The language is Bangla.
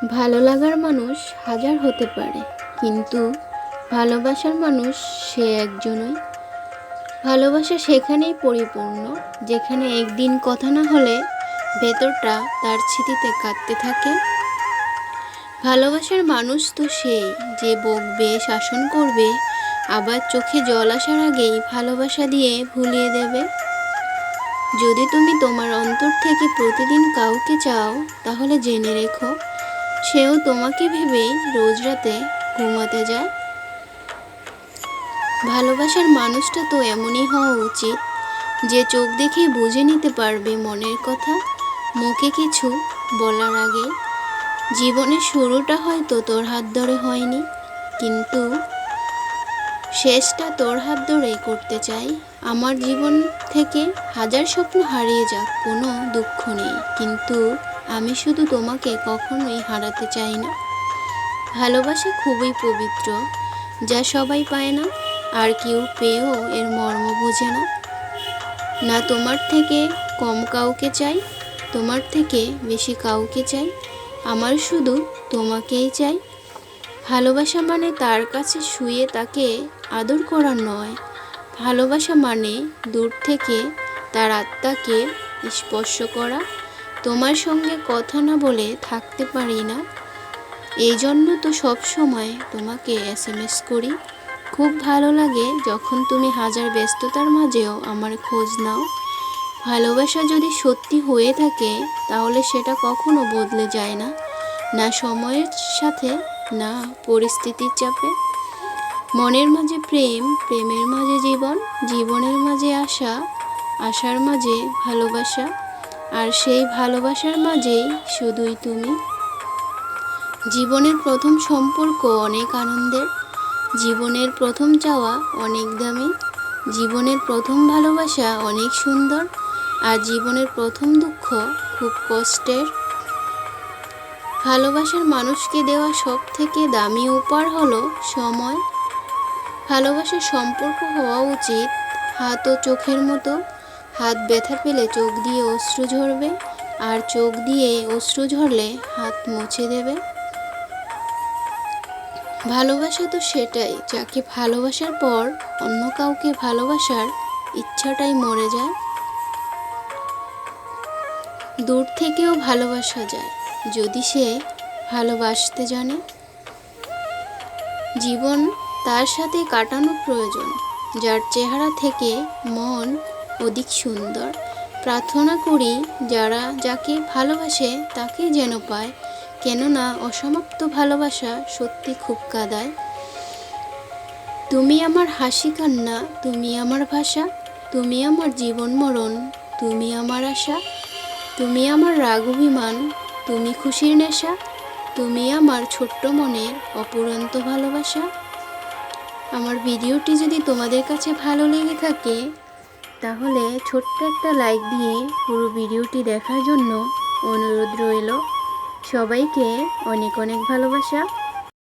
ভালো লাগার মানুষ হাজার হতে পারে, কিন্তু ভালোবাসার মানুষ সে একজনই। ভালোবাসা সেখানেই পরিপূর্ণ যেখানে একদিন কথা না হলে ভেতরটা তার স্মৃতিতে কাঁদতে থাকে। ভালোবাসার মানুষ তো সেই যে বকবে, শাসন করবে, আবার চোখে জল আসার আগেই ভালোবাসা দিয়ে ভুলিয়ে দেবে। যদি তুমি তোমার অন্তর থেকে প্রতিদিন কাউকে চাও, তাহলে জেনে রেখো সেও তোমাকে ভেবেই রোজ রাতে ঘুমাতে যায়। ভালোবাসার মানুষটা তো এমনই হওয়া উচিত যে চোখ দেখে বুঝে নিতে পারবে মনের কথা মুখে কিছু বলার আগে। জীবনের শুরুটা হয়তো তোর হাত ধরে হয়নি, কিন্তু শেষটা তোর হাত ধরে করতে চাই। আমার জীবন থেকে হাজার স্বপ্ন হারিয়ে যাক, কোনো দুঃখ নেই, কিন্তু আমি শুধু তোমাকে কখনোই হারাতে চাই না। ভালোবাসা খুবই পবিত্র, যা সবাই পায় না, আর কেউ পেয়েও এর মর্ম বোঝে না। না তোমার থেকে কম কাউকে চাই, তোমার থেকে বেশি কাউকে চাই, আমার শুধু তোমাকেই চাই। ভালোবাসা মানে তার কাছে শুয়ে তাকে আদর করা নয়, ভালোবাসা মানে দূর থেকে তার আত্মাকে স্পর্শ করা। তোমার সঙ্গে কথা না বলে থাকতে পারি না, এই জন্য তো সব সময় তোমাকে SMS করি। খুব ভালো লাগে যখন তুমি হাজার ব্যস্ততার মাঝেও আমার খোঁজ নাও। ভালোবাসা যদি সত্যি হয়ে থাকে তাহলে সেটা কখনো বদলে যায় না, না সময়ের সাথে, না পরিস্থিতির চাপে। মনের মাঝে প্রেম, প্রেমের মাঝে জীবন, জীবনের মাঝে আশা, আশার মাঝে ভালোবাসা, আর সেই ভালোবাসার মাঝেই শুধুই তুমি। জীবনের প্রথম সম্পর্ক অনেক আনন্দের, জীবনের প্রথম চাওয়া অনেক দামি, জীবনের প্রথম ভালোবাসা অনেক সুন্দর, আর জীবনের প্রথম দুঃখ খুব কষ্টের। ভালোবাসার মানুষকে দেওয়া সব থেকে দামি উপহার হলো সময়। ভালোবাসার সম্পর্ক হওয়া উচিত হাত ও চোখের মতো। হাত ব্যথা পেলে চোখ দিয়ে অশ্রু ঝরবে, আর চোখ দিয়ে অশ্রু ঝরলে হাত মুছে দেবে। ভালোবাসা তো সেটাই যাকে ভালোবাসার পর অন্য কাউকে ভালোবাসার ইচ্ছাটাই মরে যায়। দূর থেকেও ভালোবাসা যায় যদি সে ভালোবাসতে জানে। জীবন তার সাথে কাটানো প্রয়োজন যার চেহারা থেকে মন অধিক সুন্দর। প্রার্থনা করি যারা যাকে ভালোবাসে তাকেই যেন পায়, কেননা অসমাপ্ত ভালোবাসা সত্যি খুব কাঁদায়। তুমি আমার হাসি কান্না, তুমি আমার ভাষা, তুমি আমার জীবন মরণ, তুমি আমার আশা, তুমি আমার রাগ অভিমান, তুমি খুশির নেশা, তুমি আমার ছোট্ট মনের অপুরন্ত ভালোবাসা। আমার ভিডিওটি যদি তোমাদের কাছে ভালো লেগে থাকে তাহলে ছোট্ট একটা লাইক দিয়ে পুরো ভিডিওটি দেখার জন্য অনুরোধ রইল। সবাইকে অনেক অনেক ভালোবাসা।